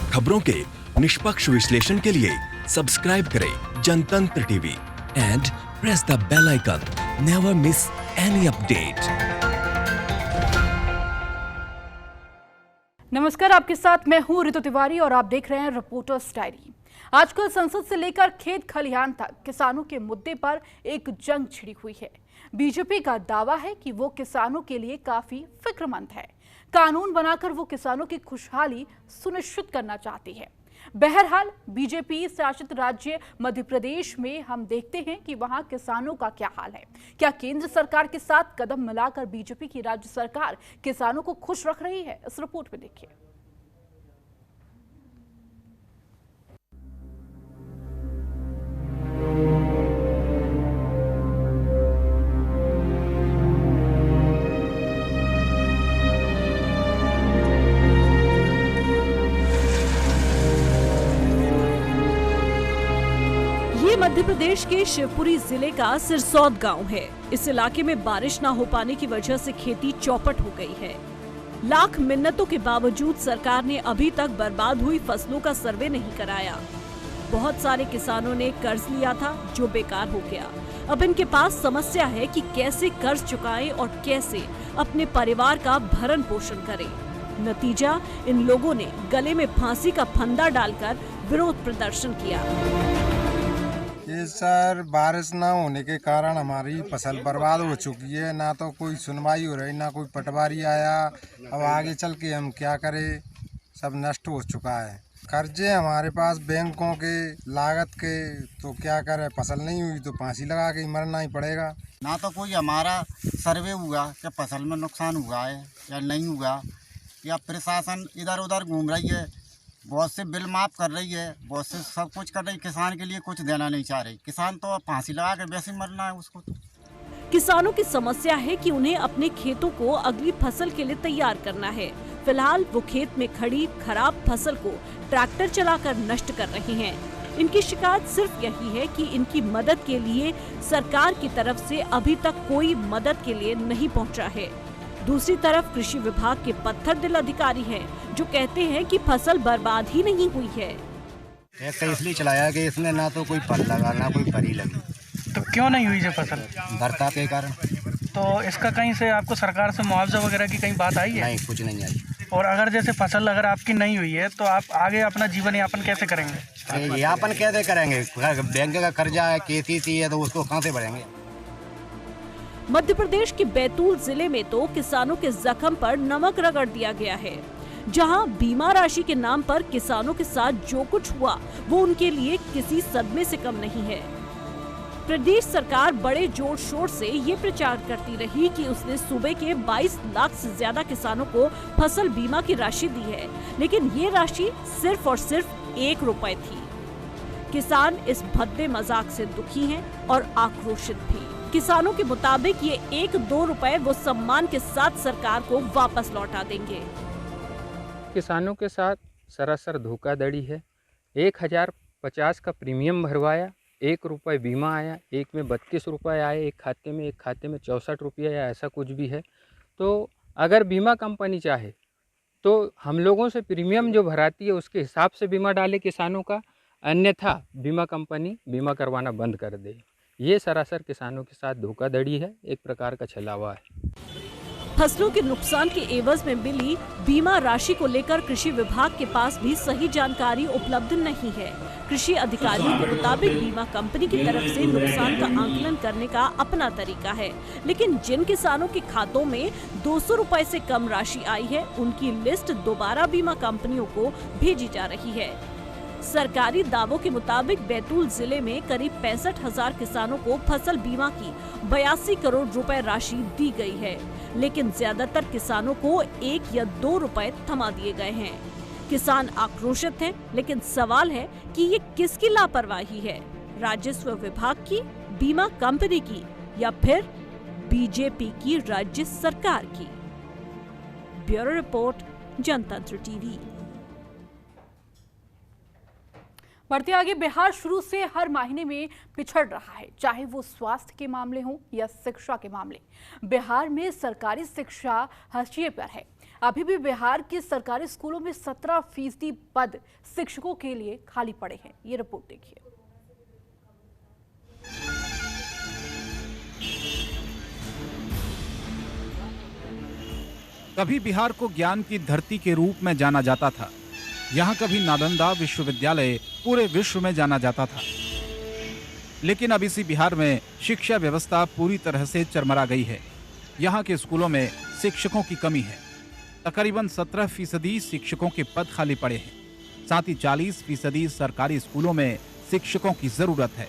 खबरों के निष्पक्ष विश्लेषण के लिए सब्सक्राइब करें Jantantra TV and press the bell icon. Never miss any update. नमस्कार, आपके साथ मैं हूं ऋतु तिवारी और आप देख रहे हैं रिपोर्टर्स डायरी। आजकल संसद से लेकर खेत खलिहान तक किसानों के मुद्दे पर एक जंग छिड़ी हुई है। बीजेपी का दावा है कि वो किसानों के लिए काफी फिक्रमंद है। कानून बनाकर वो किसानों की खुशहाली सुनिश्चित करना चाहती है। बहरहाल बीजेपी शासित राज्य मध्य प्रदेश में हम देखते हैं कि वहां किसानों का क्या हाल है। क्या केंद्र सरकार के साथ कदम मिलाकर बीजेपी की राज्य सरकार किसानों को खुश रख रही है? इस रिपोर्ट में देखिए। मध्य प्रदेश के शिवपुरी जिले का सिरसौद गांव है। इस इलाके में बारिश न हो पाने की वजह से खेती चौपट हो गई है। लाख मिन्नतों के बावजूद सरकार ने अभी तक बर्बाद हुई फसलों का सर्वे नहीं कराया। बहुत सारे किसानों ने कर्ज लिया था जो बेकार हो गया। अब इनके पास समस्या है कि कैसे कर्ज चुकाएं और कैसे अपने परिवार का भरण पोषण करें। नतीजा, इन लोगों ने गले में फांसी का फंदा डालकर विरोध प्रदर्शन किया। ये सर बारिश ना होने के कारण हमारी फसल बर्बाद हो चुकी है। ना तो कोई सुनवाई हो रही, ना कोई पटवारी आया। अब आगे चल के हम क्या करें, सब नष्ट हो चुका है। कर्जे हमारे पास बैंकों के लागत के, तो क्या करें, फसल नहीं हुई तो फांसी लगा के मरना ही पड़ेगा। ना तो कोई हमारा सर्वे हुआ कि फसल में नुकसान हुआ है या नहीं हुआ, या प्रशासन इधर उधर घूम रही है, बहुत से बिल माफ़ कर रही है, बहुत से सब कुछ कर रही है, किसान के लिए कुछ देना नहीं चाह रही। किसान तो अब फांसी लगा के वैसे मरना है उसको। तो किसानों की समस्या है कि उन्हें अपने खेतों को अगली फसल के लिए तैयार करना है। फिलहाल वो खेत में खड़ी खराब फसल को ट्रैक्टर चलाकर नष्ट कर रहे हैं। इनकी शिकायत सिर्फ यही है कि इनकी मदद के लिए सरकार की तरफ से अभी तक कोई मदद के लिए नहीं पहुँचा है। दूसरी तरफ कृषि विभाग के पत्थर दिल अधिकारी हैं जो कहते हैं कि फसल बर्बाद ही नहीं हुई है। ट्रैक्टर इसलिए चलाया कि इसमें ना तो कोई फल लगा ना कोई परी लगी। तो क्यों नहीं हुई ये फसल? बरसात के कारण। तो इसका कहीं से आपको सरकार से मुआवजा वगैरह की कहीं बात आई है? नहीं, कुछ नहीं आई। और अगर जैसे फसल अगर आपकी नहीं हुई है तो आप आगे अपना जीवन यापन कैसे करेंगे? यापन कैसे करेंगे? बैंक का कर्जा है, KCC है, तो उसको कहाँ से भरेंगे? मध्य प्रदेश के बैतूल जिले में तो किसानों के जख्म पर नमक रगड़ दिया गया है। जहां बीमा राशि के नाम पर किसानों के साथ जो कुछ हुआ वो उनके लिए किसी सदमे से कम नहीं है। प्रदेश सरकार बड़े जोर शोर से ये प्रचार करती रही कि उसने सूबे के 22 लाख से ज्यादा किसानों को फसल बीमा की राशि दी है, लेकिन ये राशि सिर्फ और सिर्फ 1 रुपए थी। किसान इस भद्दे मजाक से दुखी हैं और आक्रोशित भी। किसानों के मुताबिक ये 1-2 रुपए वो सम्मान के साथ सरकार को वापस लौटा देंगे। किसानों के साथ सरासर धोखाधड़ी है। 1050 का प्रीमियम भरवाया, 1 रुपये बीमा आया, एक में 32 रुपये आए एक खाते में 64 रुपये या ऐसा कुछ भी है। तो अगर बीमा कंपनी चाहे तो हम लोगों से प्रीमियम जो भराती है उसके हिसाब से बीमा डाले किसानों का, अन्यथा बीमा कंपनी बीमा करवाना बंद कर दे। ये सरासर किसानों के साथ धोखाधड़ी है, एक प्रकार का छलावा है। फसलों के नुकसान के एवज में मिली बीमा राशि को लेकर कृषि विभाग के पास भी सही जानकारी उपलब्ध नहीं है। कृषि अधिकारियों के मुताबिक बीमा कंपनी की तरफ से नुकसान का आंकलन करने का अपना तरीका है, लेकिन जिन किसानों के खातों में 200 रुपए से कम राशि आई है उनकी लिस्ट दोबारा बीमा कंपनियों को भेजी जा रही है। सरकारी दावों के मुताबिक बैतूल जिले में करीब 65,000 किसानों को फसल बीमा की 82 करोड़ रुपए राशि दी गई है, लेकिन ज्यादातर किसानों को 1 या 2 रुपए थमा दिए गए हैं। किसान आक्रोशित हैं, लेकिन सवाल है कि ये किसकी लापरवाही है, राजस्व विभाग की, बीमा कंपनी की या फिर बीजेपी की राज्य सरकार की। ब्यूरो रिपोर्ट, जनतंत्र टीवी। बढ़ते आगे, बिहार शुरू से हर महीने में पिछड़ रहा है, चाहे वो स्वास्थ्य के मामले हों या शिक्षा के मामले। बिहार में सरकारी शिक्षा हाशिए पर है। अभी भी बिहार के सरकारी स्कूलों में 17% पद शिक्षकों के लिए खाली पड़े हैं। ये रिपोर्ट देखिए। कभी बिहार को ज्ञान की धरती के रूप में जाना जाता था। यहाँ कभी नालंदा विश्वविद्यालय पूरे विश्व में जाना जाता था। लेकिन अब इसी बिहार में शिक्षा व्यवस्था पूरी तरह से चरमरा गई है। यहाँ के स्कूलों में शिक्षकों की कमी है। तकरीबन 17% शिक्षकों के पद खाली पड़े हैं। साथ ही 40% सरकारी स्कूलों में शिक्षकों की जरूरत है।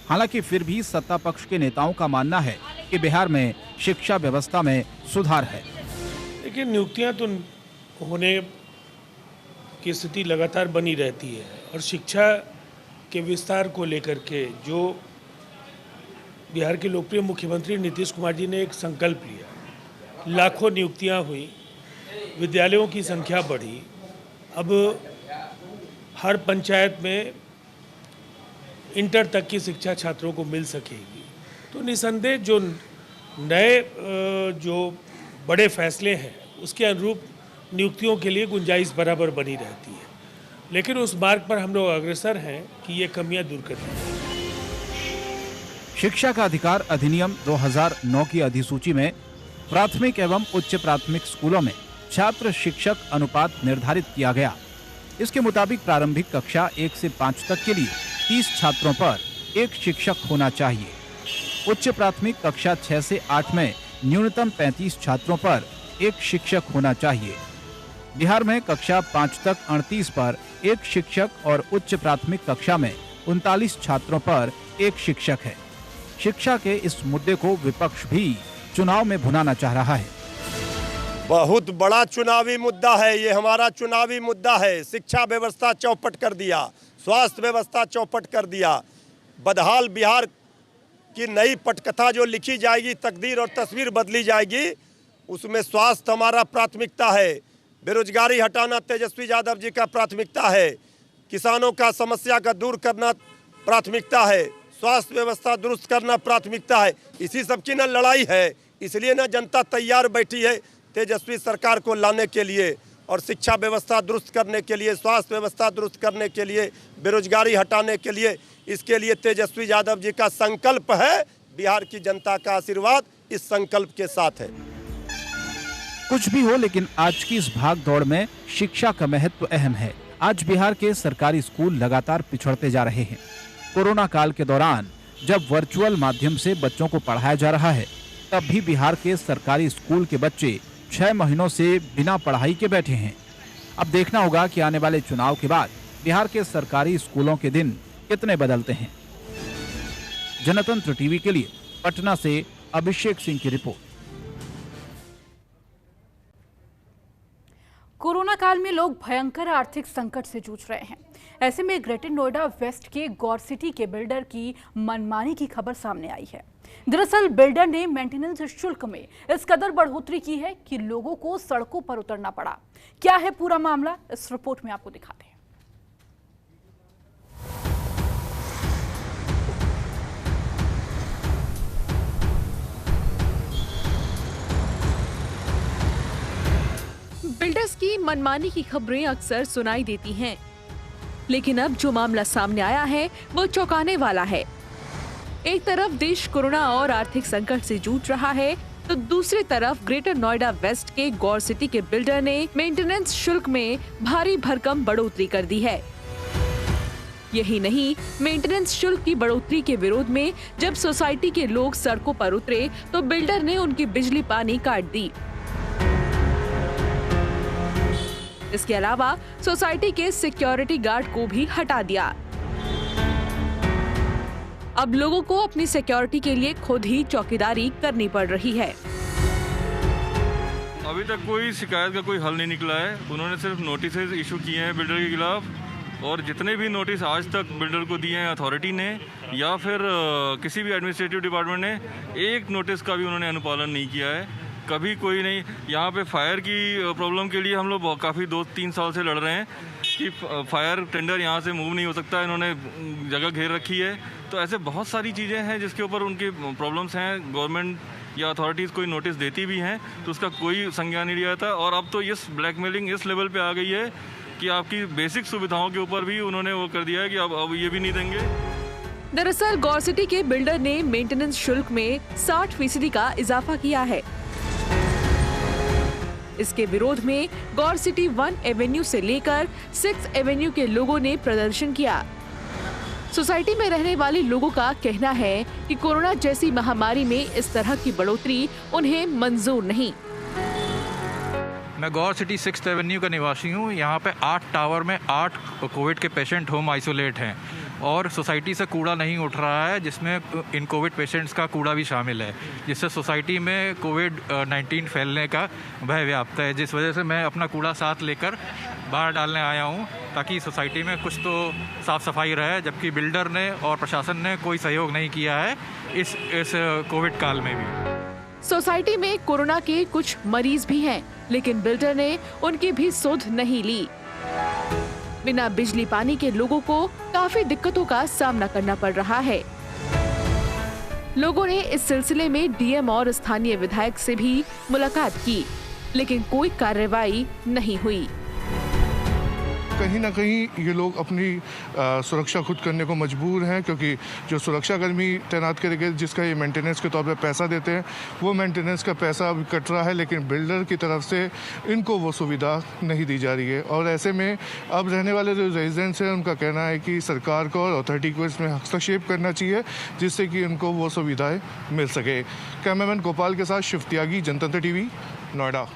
हालांकि फिर भी सत्ता पक्ष के नेताओं का मानना है कि बिहार में शिक्षा व्यवस्था में सुधार है। लेकिन नियुक्तियां तो होने की स्थिति लगातार बनी रहती है और शिक्षा के विस्तार को लेकर के जो बिहार के लोकप्रिय मुख्यमंत्री नीतीश कुमार जी ने एक संकल्प लिया, लाखों नियुक्तियां हुई, विद्यालयों की संख्या बढ़ी। अब हर पंचायत में इंटर तक की शिक्षा छात्रों को मिल सकेगी। तो निसंदेह जो नए जो बड़े फैसले हैं उसके अनुरूप नियुक्तियों के लिए गुंजाइश बराबर बनी रहती है। लेकिन उस मार्ग पर हम लोग अग्रसर हैं कि ये कमियां दूर करनी है। शिक्षा का अधिकार अधिनियम 2009 की अधिसूची में प्राथमिक एवं उच्च प्राथमिक स्कूलों में छात्र शिक्षक अनुपात निर्धारित किया गया। इसके मुताबिक प्रारंभिक कक्षा 1 से 5 तक के लिए 30 छात्रों पर 1 शिक्षक होना चाहिए। उच्च प्राथमिक कक्षा 6 से 8 में न्यूनतम 35 छात्रों पर 1 शिक्षक होना चाहिए। बिहार में कक्षा 5 तक 38 पर 1 शिक्षक और उच्च प्राथमिक कक्षा में 39 छात्रों पर 1 शिक्षक है। शिक्षा के इस मुद्दे को विपक्ष भी चुनाव में भुनाना चाह रहा है। बहुत बड़ा चुनावी मुद्दा है ये, हमारा चुनावी मुद्दा है। शिक्षा व्यवस्था चौपट कर दिया, स्वास्थ्य व्यवस्था चौपट कर दिया। बदहाल बिहार की नई पटकथा जो लिखी जाएगी, तकदीर और तस्वीर बदली जाएगी, उसमें स्वास्थ्य हमारा प्राथमिकता है। बेरोजगारी हटाना तेजस्वी यादव जी का प्राथमिकता है। किसानों का समस्या का दूर करना प्राथमिकता है। स्वास्थ्य व्यवस्था दुरुस्त करना प्राथमिकता है। इसी सब की न लड़ाई है। इसलिए न जनता तैयार बैठी है तेजस्वी सरकार को लाने के लिए और शिक्षा व्यवस्था दुरुस्त करने के लिए, स्वास्थ्य व्यवस्था दुरुस्त करने के लिए, बेरोजगारी हटाने के लिए। इसके लिए तेजस्वी यादव जी का संकल्प है। बिहार की जनता का आशीर्वाद इस संकल्प के साथ है। कुछ भी हो, लेकिन आज की इस भाग दौड़ में शिक्षा का महत्व अहम है। आज बिहार के सरकारी स्कूल लगातार पिछड़ते जा रहे हैं। कोरोना काल के दौरान जब वर्चुअल माध्यम से बच्चों को पढ़ाया जा रहा है, तब भी बिहार के सरकारी स्कूल के बच्चे 6 महीनों से बिना पढ़ाई के बैठे हैं। अब देखना होगा कि आने वाले चुनाव के बाद बिहार के सरकारी स्कूलों के दिन कितने बदलते हैं। जनतंत्र टीवी के लिए पटना से अभिषेक सिंह की रिपोर्ट। कोरोना काल में लोग भयंकर आर्थिक संकट से जूझ रहे हैं। ऐसे में ग्रेटर नोएडा वेस्ट के गौर सिटी के बिल्डर की मनमानी की खबर सामने आई है। दरअसल बिल्डर ने मेंटेनेंस शुल्क में इस कदर बढ़ोतरी की है कि लोगों को सड़कों पर उतरना पड़ा। क्या है पूरा मामला, इस रिपोर्ट में आपको दिखाते हैं। बिल्डर्स की मनमानी की खबरें अक्सर सुनाई देती हैं, लेकिन अब जो मामला सामने आया है वो चौंकाने वाला है। एक तरफ देश कोरोना और आर्थिक संकट से जूझ रहा है, तो दूसरी तरफ ग्रेटर नोएडा वेस्ट के गौर सिटी के बिल्डर ने मेंटेनेंस शुल्क में भारी भरकम बढ़ोतरी कर दी है। यही नहीं, मेंटेनेंस शुल्क की बढ़ोतरी के विरोध में जब सोसाइटी के लोग सड़कों पर उतरे तो बिल्डर ने उनकी बिजली पानी काट दी। इसके अलावा सोसाइटी के सिक्योरिटी गार्ड को भी हटा दिया। अब लोगों को अपनी सिक्योरिटी के लिए खुद ही चौकीदारी करनी पड़ रही है। अभी तक कोई शिकायत का कोई हल नहीं निकला है। उन्होंने सिर्फ नोटिस इशू किए हैं बिल्डर के खिलाफ, और जितने भी नोटिस आज तक बिल्डर को दिए हैं अथॉरिटी ने या फिर किसी भी एडमिनिस्ट्रेटिव डिपार्टमेंट ने, एक नोटिस का भी उन्होंने अनुपालन नहीं किया है। कभी कोई नहीं। यहाँ पे फायर की प्रॉब्लम के लिए हम लोग काफ़ी 2-3 साल से लड़ रहे हैं कि फायर टेंडर यहाँ से मूव नहीं हो सकता, इन्होंने जगह घेर रखी है। तो ऐसे बहुत सारी चीज़ें हैं जिसके ऊपर उनकी प्रॉब्लम्स हैं। गवर्नमेंट या अथॉरिटीज़ कोई नोटिस देती भी हैं तो उसका कोई संज्ञान नहीं लिया जाता। और अब तो इस ब्लैकमेलिंग इस लेवल पे आ गई है कि आपकी बेसिक सुविधाओं के ऊपर भी उन्होंने वो कर दिया है कि अब ये भी नहीं देंगे। दरअसल गौर सिटी के बिल्डर ने मेंटेनेंस शुल्क में 60% का इजाफा किया है। इसके विरोध में गौर सिटी 1 एवेन्यू से लेकर 6 एवेन्यू के लोगों ने प्रदर्शन किया। सोसाइटी में रहने वाले लोगों का कहना है कि कोरोना जैसी महामारी में इस तरह की बढ़ोतरी उन्हें मंजूर नहीं। मैं गौर सिटी 6th एवेन्यू का निवासी हूँ। यहाँ पे 8 टावर में 8 कोविड के पेशेंट होम आइसोलेट हैं और सोसाइटी से कूड़ा नहीं उठ रहा है, जिसमें इन कोविड पेशेंट्स का कूड़ा भी शामिल है, जिससे सोसाइटी में कोविड-19 फैलने का भय व्याप्त है। जिस वजह से मैं अपना कूड़ा साथ लेकर बाहर डालने आया हूँ ताकि सोसाइटी में कुछ तो साफ़ सफाई रहे, जबकि बिल्डर ने और प्रशासन ने कोई सहयोग नहीं किया है इस कोविड काल में भी। सोसाइटी में कोरोना के कुछ मरीज भी हैं, लेकिन बिल्डर ने उनकी भी सुध नहीं ली। बिना बिजली पानी के लोगों को काफी दिक्कतों का सामना करना पड़ रहा है। लोगों ने इस सिलसिले में डीएम और स्थानीय विधायक से भी मुलाकात की, लेकिन कोई कार्रवाई नहीं हुई। कहीं ना कहीं ये लोग अपनी सुरक्षा खुद करने को मजबूर हैं, क्योंकि जो सुरक्षाकर्मी तैनात करेंगे जिसका ये मेंटेनेंस के तौर पे पैसा देते हैं, वो मेंटेनेंस का पैसा अभी कट रहा है, लेकिन बिल्डर की तरफ से इनको वो सुविधा नहीं दी जा रही है। और ऐसे में अब रहने वाले जो रेजिडेंट्स हैं उनका कहना है कि सरकार को और अथॉरिटी को इसमें हस्तक्षेप करना चाहिए, जिससे कि उनको वो सुविधाएँ मिल सके। कैमरामैन गोपाल के साथ शिव त्यागी, जनतंत्र टीवी, नोएडा।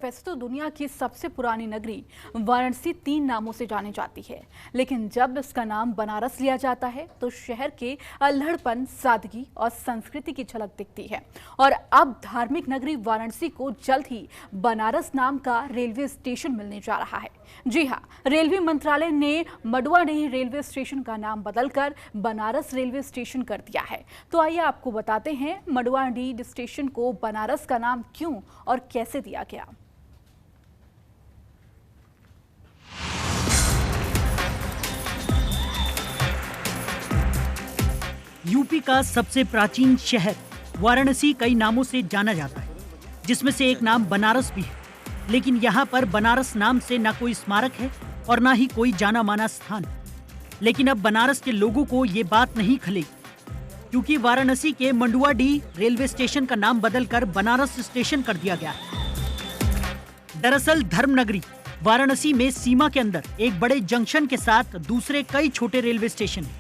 वैसे तो दुनिया की सबसे पुरानी नगरी वाराणसी 3 नामों से जानी जाती है, लेकिन जब इसका नाम बनारस लिया जाता है तो शहर के अल्हड़पन, सादगी और संस्कृति की झलक दिखती है। और अब धार्मिक नगरी वाराणसी को जल्द ही बनारस नाम का रेलवे स्टेशन मिलने जा रहा है। जी हाँ, रेलवे मंत्रालय ने मडुआडीह रेलवे स्टेशन का नाम बदलकर बनारस रेलवे स्टेशन कर दिया है। तो आइए आपको बताते हैं मडुआडीह स्टेशन को बनारस का नाम क्यों और कैसे दिया गया। यूपी का सबसे प्राचीन शहर वाराणसी कई नामों से जाना जाता है, जिसमें से एक नाम बनारस भी है। लेकिन यहाँ पर बनारस नाम से ना कोई स्मारक है और ना ही कोई जाना माना स्थान। लेकिन अब बनारस के लोगों को ये बात नहीं खलेगी, क्योंकि वाराणसी के मंडुआडीह रेलवे स्टेशन का नाम बदलकर बनारस स्टेशन कर दिया गया है। दरअसल धर्मनगरी वाराणसी में सीमा के अंदर एक बड़े जंक्शन के साथ दूसरे कई छोटे रेलवे स्टेशन हैं,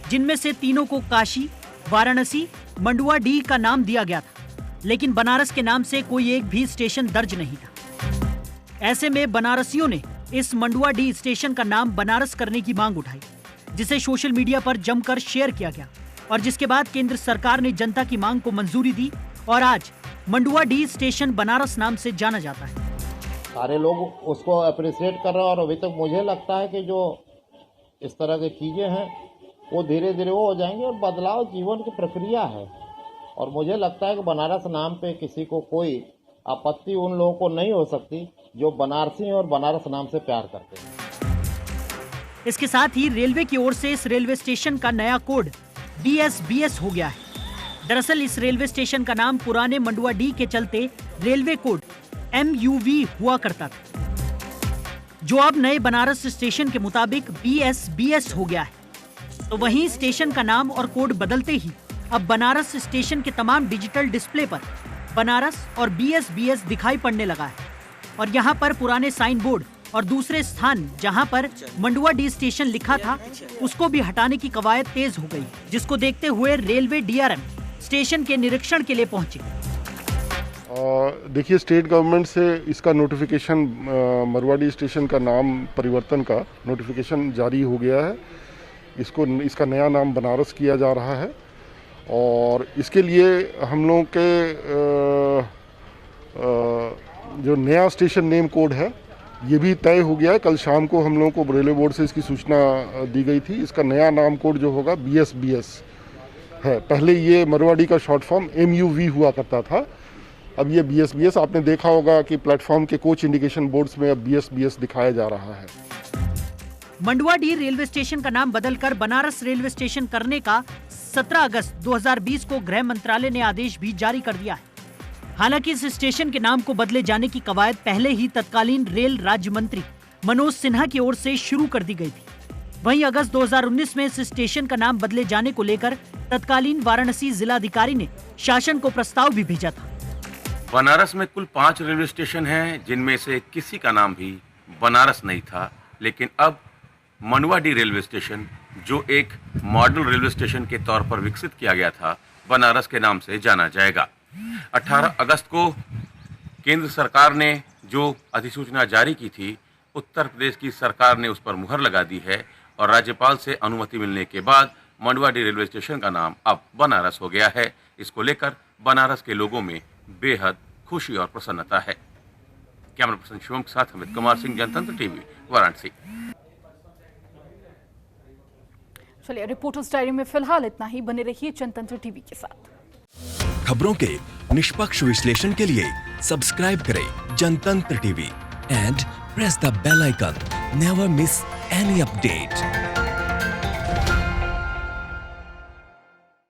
जिनमें से तीनों को काशी, वाराणसी, मंडुआडीह का नाम दिया गया था, लेकिन बनारस के नाम से कोई एक भी स्टेशन दर्ज नहीं था। ऐसे में बनारसियों ने इस मंडुआडीह स्टेशन का नाम बनारस करने की मांग उठाई, जिसे सोशल मीडिया पर जमकर शेयर किया गया और जिसके बाद केंद्र सरकार ने जनता की मांग को मंजूरी दी और आज मंडुआडीह स्टेशन बनारस नाम से जाना जाता है। सारे लोग उसको अप्रिशिएट कर रहे हैं और अभी तक मुझे लगता है कि जो इस तरह की चीज़ें हैं वो धीरे धीरे वो हो जाएंगे और बदलाव जीवन की प्रक्रिया है। और मुझे लगता है कि बनारस नाम पे किसी को कोई आपत्ति उन लोगों को नहीं हो सकती जो बनारसी और बनारस नाम से प्यार करते हैं। इसके साथ ही रेलवे की ओर से इस रेलवे स्टेशन का नया कोड BSBS हो गया है। दरअसल इस रेलवे स्टेशन का नाम पुराने मंडुआडीह के चलते रेलवे कोड MUV हुआ करता था, जो अब नए बनारस स्टेशन के मुताबिक BSBS हो गया है। तो वहीं स्टेशन का नाम और कोड बदलते ही अब बनारस स्टेशन के तमाम डिजिटल डिस्प्ले पर बनारस और BSBS दिखाई पड़ने लगा है। और यहाँ पर पुराने साइन बोर्ड और दूसरे स्थान जहाँ पर मंडुआडीह स्टेशन लिखा था उसको भी हटाने की कवायद तेज हो गई, जिसको देखते हुए रेलवे DRM स्टेशन के निरीक्षण के लिए पहुंचे। देखिए, स्टेट गवर्नमेंट से इसका नोटिफिकेशन, मरवाड़ी स्टेशन का नाम परिवर्तन का नोटिफिकेशन जारी हो गया है। इसका नया नाम बनारस किया जा रहा है और इसके लिए हम लोगों के जो नया स्टेशन नेम कोड है ये भी तय हो गया है। कल शाम को हम लोगों को रेलवे बोर्ड से इसकी सूचना दी गई थी। इसका नया नाम कोड जो होगा BSBS है। पहले ये मरवाड़ी का शॉर्ट फॉर्म MUV हुआ करता था, अब ये BSBS। आपने देखा होगा कि प्लेटफॉर्म के कोच इंडिकेशन बोर्ड्स में अब BSBS दिखाया जा रहा है। मंडुआडीह रेलवे स्टेशन का नाम बदलकर बनारस रेलवे स्टेशन करने का 17 अगस्त 2020 को गृह मंत्रालय ने आदेश भी जारी कर दिया है। हालांकि इस स्टेशन के नाम को बदले जाने की कवायद पहले ही तत्कालीन रेल राज्य मंत्री मनोज सिन्हा की ओर से शुरू कर दी गई थी। वहीं अगस्त 2019 में इस स्टेशन का नाम बदले जाने को लेकर तत्कालीन वाराणसी जिलाधिकारी ने शासन को प्रस्ताव भी भेजा था। बनारस में कुल 5 रेलवे स्टेशन हैं, जिनमें से किसी का नाम भी बनारस नहीं था, लेकिन अब मंडवाडीह रेलवे स्टेशन, जो एक मॉडल रेलवे स्टेशन के तौर पर विकसित किया गया था, बनारस के नाम से जाना जाएगा। 18 अगस्त को केंद्र सरकार ने जो अधिसूचना जारी की थी, उत्तर प्रदेश की सरकार ने उस पर मुहर लगा दी है और राज्यपाल से अनुमति मिलने के बाद मंडवाडीह रेलवे स्टेशन का नाम अब बनारस हो गया है। इसको लेकर बनारस के लोगों में बेहद खुशी और प्रसन्नता है। कैमरा पर्सन शिवम के साथ अमित कुमार सिंह, जनतंत्र टीवी, वाराणसी। चलिए, रिपोर्टर्स डायरी में फिलहाल इतना ही। बने रहिए जनतंत्र टीवी के साथ। खबरों के निष्पक्ष विश्लेषण के लिए सब्सक्राइब करें Jantantra TV and press the bell icon. Never miss any update.